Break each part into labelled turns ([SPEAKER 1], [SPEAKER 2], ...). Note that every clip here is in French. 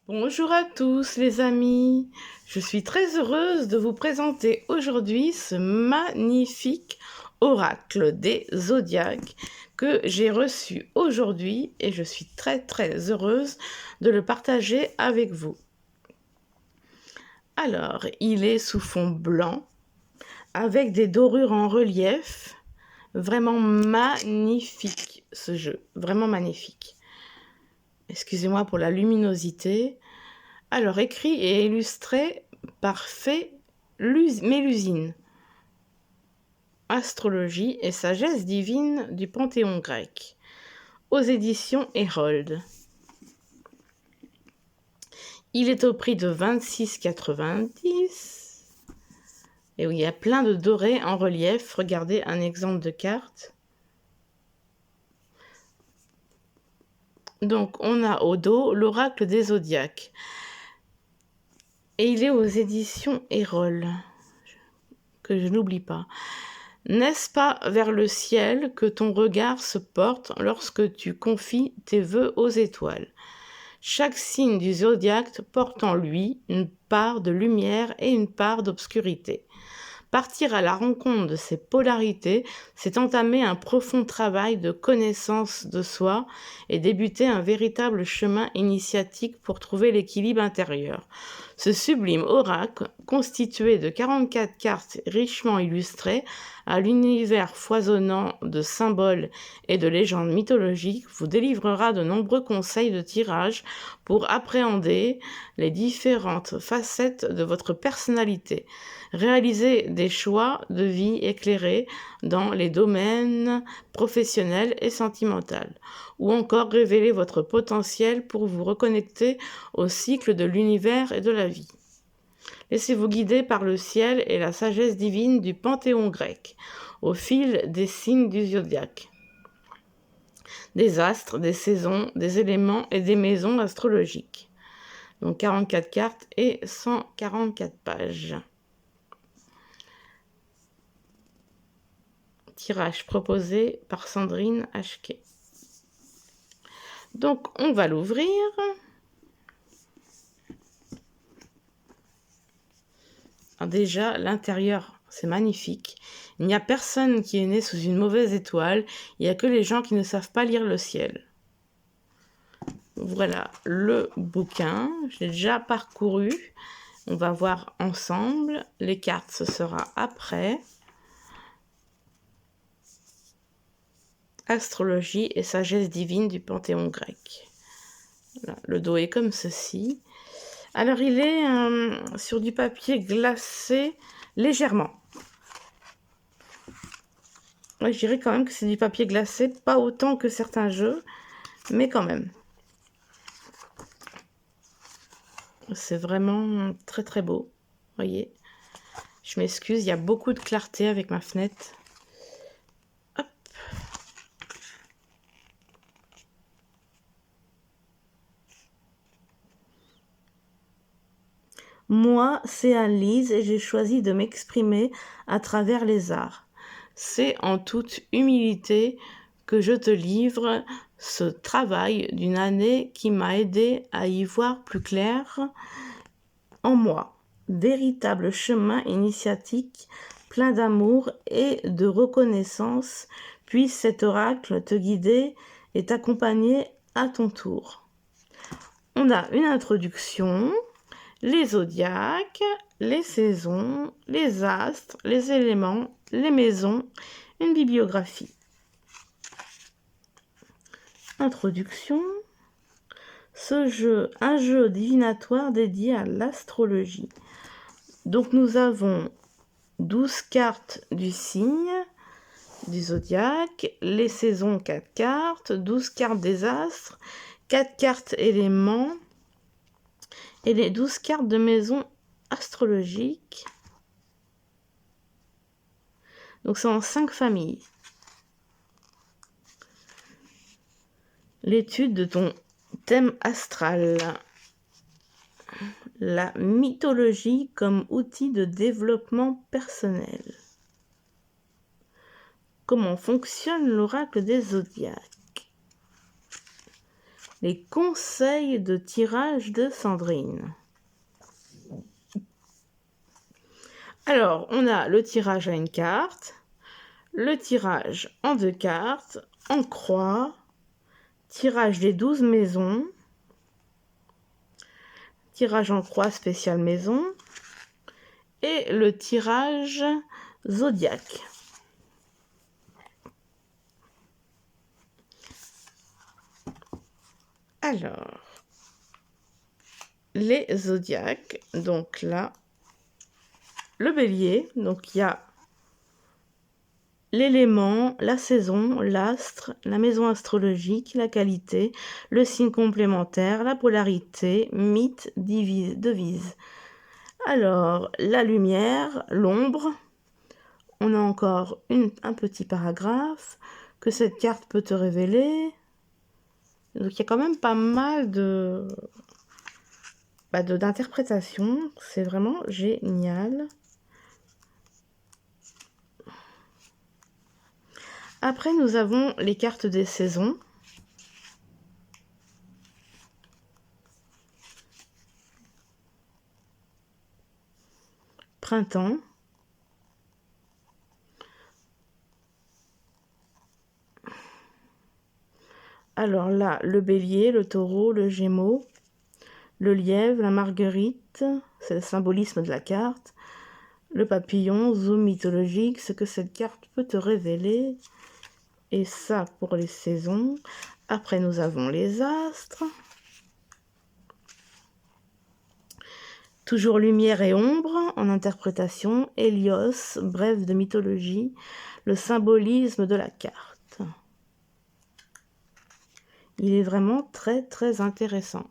[SPEAKER 1] Bonjour à tous les amis, je suis très heureuse de vous présenter aujourd'hui ce magnifique oracle des zodiaques que j'ai reçu aujourd'hui et je suis très heureuse de le partager avec vous. Alors, il est sous fond blanc avec des dorures en relief, vraiment magnifique ce jeu, vraiment magnifique. Excusez-moi pour la luminosité. Alors, écrit et illustré par Fée Mélusine. Astrologie et sagesse divine du Panthéon grec. Aux éditions Hérold. Il est au prix de 26,90. Et oui, il y a plein de dorés en relief. Regardez un exemple de carte. Donc, on a au dos l'oracle des zodiaques. Et il est aux éditions Hérold. Que je n'oublie pas. N'est-ce pas vers le ciel que ton regard se porte lorsque tu confies tes vœux aux étoiles? Chaque signe du zodiaque porte en lui une part de lumière et une part d'obscurité. Partir à la rencontre de ces polarités, c'est entamer un profond travail de connaissance de soi et débuter un véritable chemin initiatique pour trouver l'équilibre intérieur. Ce sublime oracle, constitué de 44 cartes richement illustrées, à l'univers foisonnant de symboles et de légendes mythologiques, vous délivrera de nombreux conseils de tirage pour appréhender les différentes facettes de votre personnalité. Réaliser des choix de vie éclairés dans les domaines professionnels et sentimentaux, ou encore révéler votre potentiel pour vous reconnecter au cycle de l'univers et de la vie. Laissez-vous guider par le ciel et la sagesse divine du Panthéon grec, au fil des signes du zodiaque, des astres, des saisons, des éléments et des maisons astrologiques. Donc 44 cartes et 144 pages. Tirage proposé par Sandrine Hk. Donc, on va l'ouvrir. Déjà, l'intérieur, c'est magnifique. Il n'y a personne qui est né sous une mauvaise étoile. Il n'y a que les gens qui ne savent pas lire le ciel. Voilà le bouquin. J'ai déjà parcouru. On va voir ensemble. Les cartes, ce sera après. Astrologie et sagesse divine du Panthéon grec. Voilà, le dos est comme ceci. Alors, il est sur du papier glacé légèrement. Ouais, je dirais quand même que c'est du papier glacé, pas autant que certains jeux, mais quand même. C'est vraiment très beau. Voyez. Je m'excuse, il y a beaucoup de clarté avec ma fenêtre. Hop. Moi, c'est Alice et j'ai choisi de m'exprimer à travers les arts. C'est en toute humilité que je te livre ce travail d'une année qui m'a aidé à y voir plus clair en moi. Véritable chemin initiatique, plein d'amour et de reconnaissance, puisse cet oracle te guider et t'accompagner à ton tour. On a une introduction, les zodiaques, les saisons, les astres, les éléments, les maisons, une bibliographie. Introduction. Ce jeu, un jeu divinatoire dédié à l'astrologie. Donc nous avons 12 cartes du signe du zodiaque, les saisons 4 cartes, 12 cartes des astres, 4 cartes éléments et les 12 cartes de maison astrologique. Donc c'est en 5 familles. L'étude de ton thème astral. La mythologie comme outil de développement personnel. Comment fonctionne l'oracle des zodiaques? les conseils de tirage de Sandrine. Alors, on a le tirage à une carte, le tirage en 2 cartes, en croix, tirage des 12 maisons, tirage en croix spécial maison et le tirage zodiaque. Alors, les zodiaques, donc là, le bélier, donc il y a l'élément, la saison, l'astre, la maison astrologique, la qualité, le signe complémentaire, la polarité, mythe, devise. Alors, la lumière, l'ombre, on a encore un petit paragraphe que cette carte peut te révéler. Donc il y a quand même pas mal d'interprétations. C'est vraiment génial. Après, nous avons les cartes des saisons. Printemps. Alors là, le bélier, le taureau, le gémeaux, le lièvre, la marguerite, c'est le symbolisme de la carte, le papillon, zoom mythologique, ce que cette carte peut te révéler. Et ça pour les saisons. Après, nous avons les astres. Toujours lumière et ombre en interprétation. Hélios, bref de mythologie, le symbolisme de la carte. Il est vraiment très très intéressant.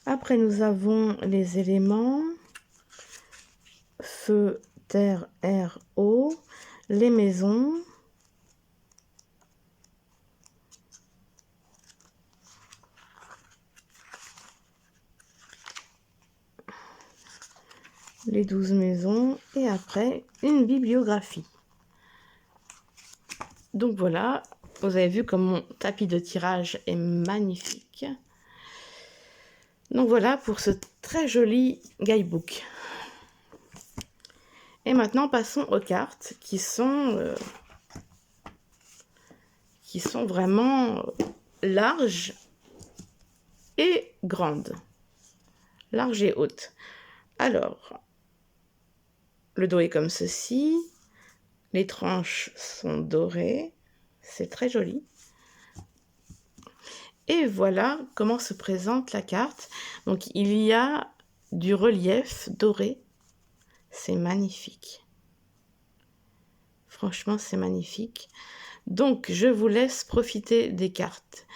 [SPEAKER 1] Après, nous avons les éléments feu, terre, air, eau, les maisons, les 12 maisons et après une bibliographie. Donc voilà, vous avez vu comme mon tapis de tirage est magnifique. Donc voilà pour ce très joli guidebook. Et maintenant, passons aux cartes qui sont vraiment larges et grandes. Larges et hautes. Alors, le dos est comme ceci. Les tranches sont dorées. C'est très joli. Et voilà comment se présente la carte. Donc, il y a du relief doré. C'est magnifique. Franchement, c'est magnifique. Donc, je vous laisse profiter des cartes.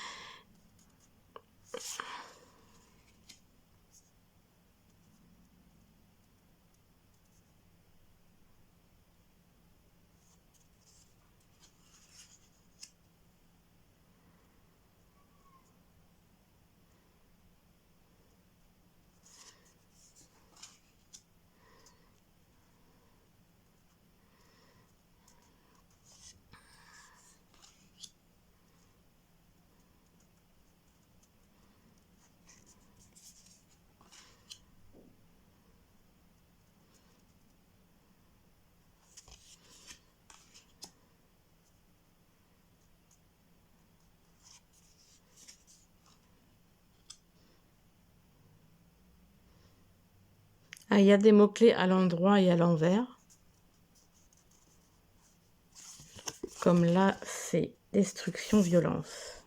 [SPEAKER 1] Ah, il y a des mots-clés à l'endroit et à l'envers. Comme là, c'est destruction, violence.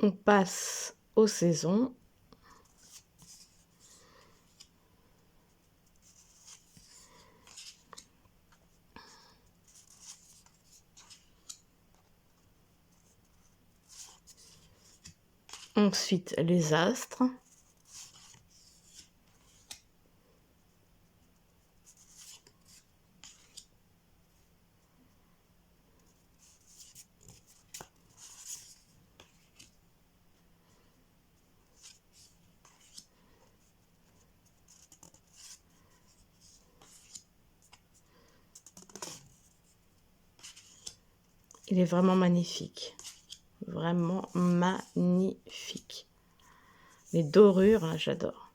[SPEAKER 1] On passe aux saisons. Ensuite, les astres. Il est vraiment magnifique. Vraiment magnifique. Les dorures, là, j'adore.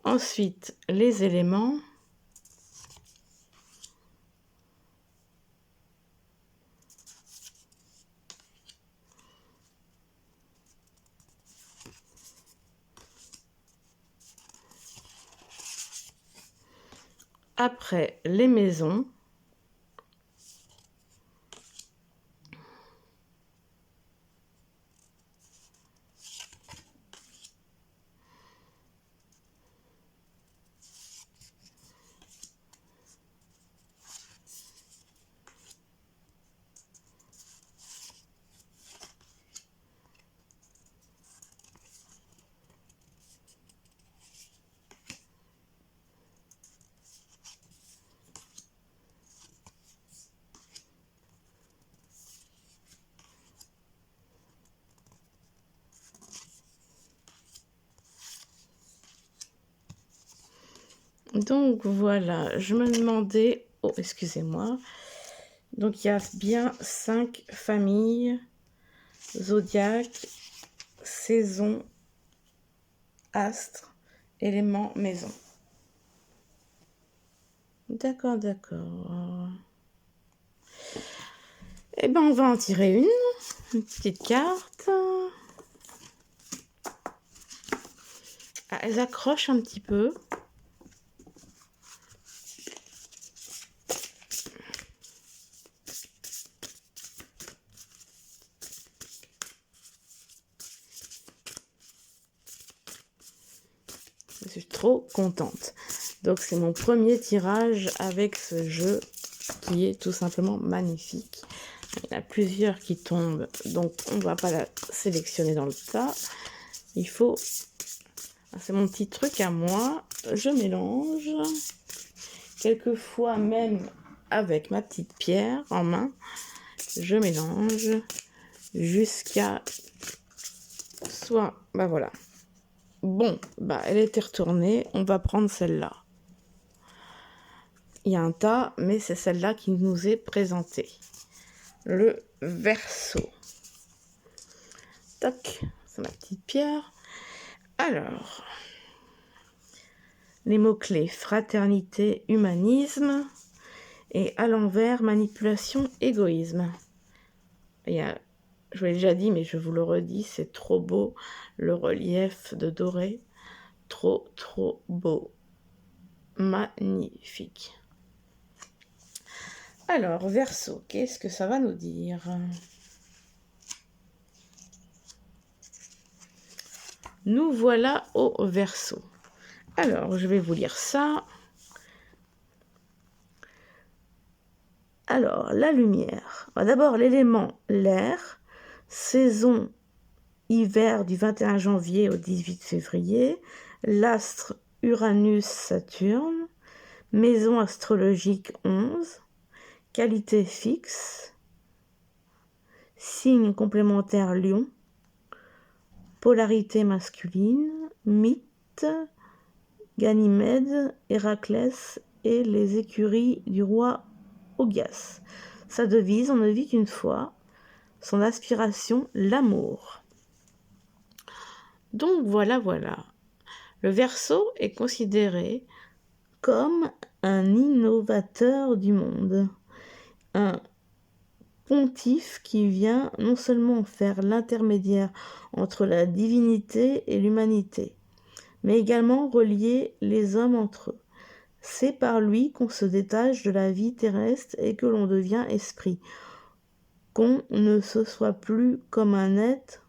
[SPEAKER 1] Ensuite, les éléments. Après, les maisons. Donc voilà, je me demandais... Oh, excusez-moi. Donc il y a bien 5 familles, zodiaque, saison, astre, élément, maison. D'accord, d'accord. Eh ben, on va en tirer une petite carte. Ah, elles accrochent un petit peu. Je suis trop contente. Donc c'est mon premier tirage avec ce jeu qui est tout simplement magnifique. Il y en a plusieurs qui tombent, donc on ne va pas la sélectionner dans le tas. Il faut... C'est mon petit truc à moi. Je mélange. Quelquefois même avec ma petite pierre en main. Je mélange jusqu'à... Soit... Bah voilà. Bon, bah elle était retournée. On va prendre celle-là. Il y a un tas, mais c'est celle-là qui nous est présentée. Le Verseau. Toc, c'est ma petite pierre. Alors, les mots-clés fraternité, humanisme et à l'envers, manipulation, égoïsme. Je vous l'ai déjà dit, mais je vous le redis, c'est trop beau le relief de doré. Trop, trop beau. Magnifique. Alors, Verseau, qu'est-ce que ça va nous dire ? Nous voilà au Verseau. Alors, je vais vous lire ça. Alors, la lumière. D'abord, l'élément, l'air. Saison, hiver du 21 janvier au 18 février. L'astre, Uranus-Saturne. Maison astrologique 11. Qualité fixe. Signe complémentaire Lion. Polarité masculine. Mythe. Ganymède, Héraclès et les écuries du roi Augias. Sa devise, on ne vit qu'une fois. Son aspiration, l'amour. Donc voilà. Le Verseau est considéré comme un innovateur du monde. Un pontife qui vient non seulement faire l'intermédiaire entre la divinité et l'humanité, mais également relier les hommes entre eux. C'est par lui qu'on se détache de la vie terrestre et que l'on devient esprit, qu'on ne se soit plus comme un être,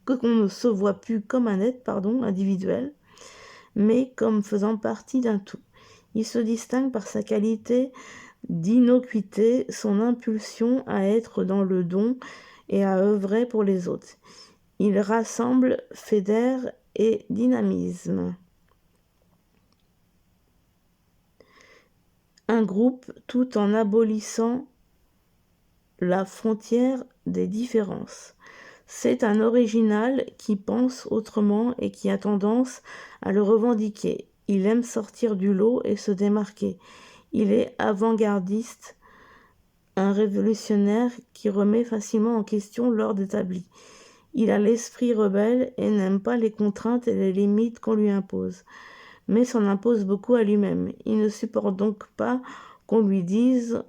[SPEAKER 1] que qu'on ne se voit plus comme un être, individuel, mais comme faisant partie d'un tout. Il se distingue par sa qualité d'innocuité, son impulsion à être dans le don et à œuvrer pour les autres. Il rassemble, fédère et dynamisme. Un groupe tout en abolissant la frontière des différences. C'est un original qui pense autrement et qui a tendance à le revendiquer. Il aime sortir du lot et se démarquer. Il est avant-gardiste, un révolutionnaire qui remet facilement en question l'ordre établi. Il a l'esprit rebelle et n'aime pas les contraintes et les limites qu'on lui impose, mais s'en impose beaucoup à lui-même. Il ne supporte donc pas qu'on lui dise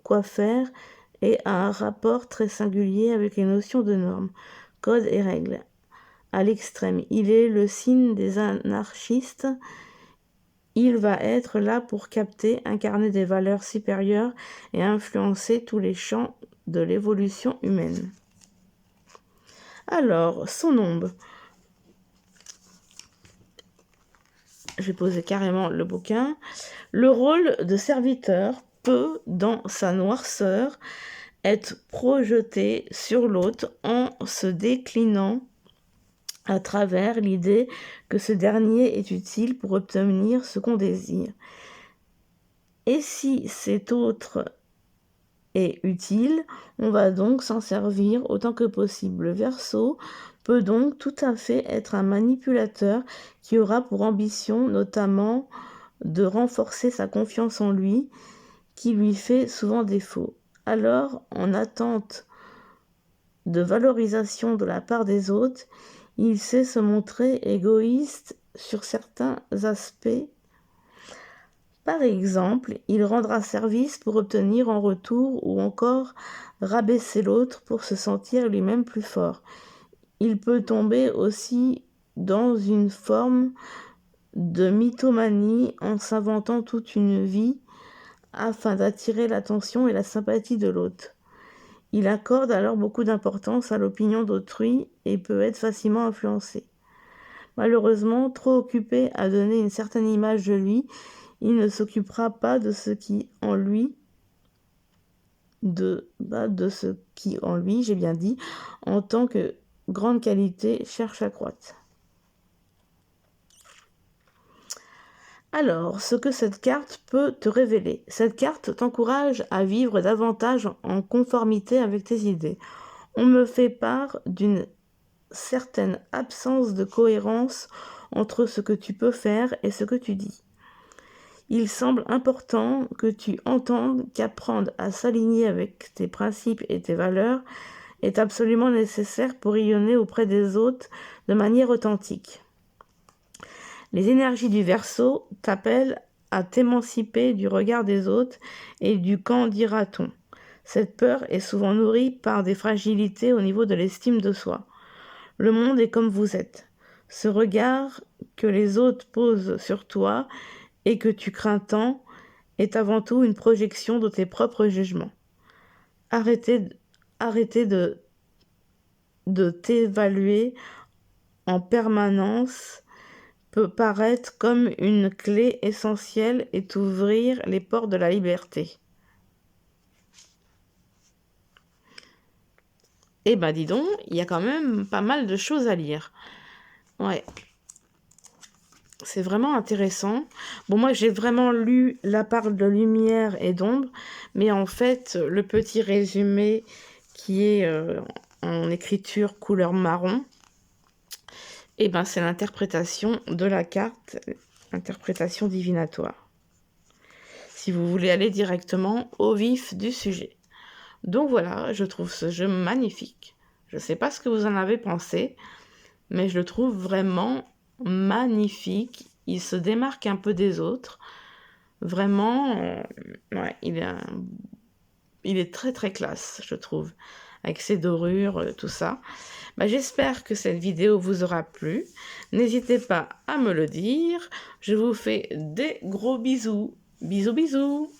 [SPEAKER 1] quoi faire et a un rapport très singulier avec les notions de normes, codes et règles. À l'extrême, il est le signe des anarchistes. Il va être là pour capter, incarner des valeurs supérieures et influencer tous les champs de l'évolution humaine. Alors, son ombre. J'ai posé carrément le bouquin. Le rôle de serviteur peut, dans sa noirceur, être projeté sur l'autre en se déclinant à travers l'idée que ce dernier est utile pour obtenir ce qu'on désire. Et si cet autre est utile, on va donc s'en servir autant que possible. Le Verseau peut donc tout à fait être un manipulateur qui aura pour ambition notamment de renforcer sa confiance en lui, qui lui fait souvent défaut. Alors, en attente de valorisation de la part des autres, il sait se montrer égoïste sur certains aspects. Par exemple, il rendra service pour obtenir en retour ou encore rabaisser l'autre pour se sentir lui-même plus fort. Il peut tomber aussi dans une forme de mythomanie en s'inventant toute une vie afin d'attirer l'attention et la sympathie de l'autre. Il accorde alors beaucoup d'importance à l'opinion d'autrui et peut être facilement influencé. Malheureusement, trop occupé à donner une certaine image de lui, il ne s'occupera pas de ce qui en lui, j'ai bien dit, en tant que grande qualité, cherche à croître. Alors, ce que cette carte peut te révéler. Cette carte t'encourage à vivre davantage en conformité avec tes idées. On me fait part d'une certaine absence de cohérence entre ce que tu peux faire et ce que tu dis. Il semble important que tu entendes qu'apprendre à s'aligner avec tes principes et tes valeurs est absolument nécessaire pour rayonner auprès des autres de manière authentique. Les énergies du Verseau t'appellent à t'émanciper du regard des autres et du qu'en dira-t-on. Cette peur est souvent nourrie par des fragilités au niveau de l'estime de soi. Le monde est comme vous êtes. Ce regard que les autres posent sur toi et que tu crains tant est avant tout une projection de tes propres jugements. Arrêtez de t'évaluer en permanence peut paraître comme une clé essentielle et t'ouvrir les portes de la liberté. Eh ben dis donc, il y a quand même pas mal de choses à lire. Ouais. C'est vraiment intéressant. Bon, moi, j'ai vraiment lu La part de lumière et d'ombre, mais en fait, le petit résumé qui est en écriture couleur marron, eh ben, c'est l'interprétation de la carte, interprétation divinatoire. Si vous voulez aller directement au vif du sujet. Donc voilà, je trouve ce jeu magnifique. Je ne sais pas ce que vous en avez pensé, mais je le trouve vraiment magnifique. Il se démarque un peu des autres. Vraiment, ouais, il est très très classe, je trouve. avec ses dorures, tout ça. Bah, j'espère que cette vidéo vous aura plu. N'hésitez pas à me le dire. Je vous fais des gros bisous. Bisous, bisous.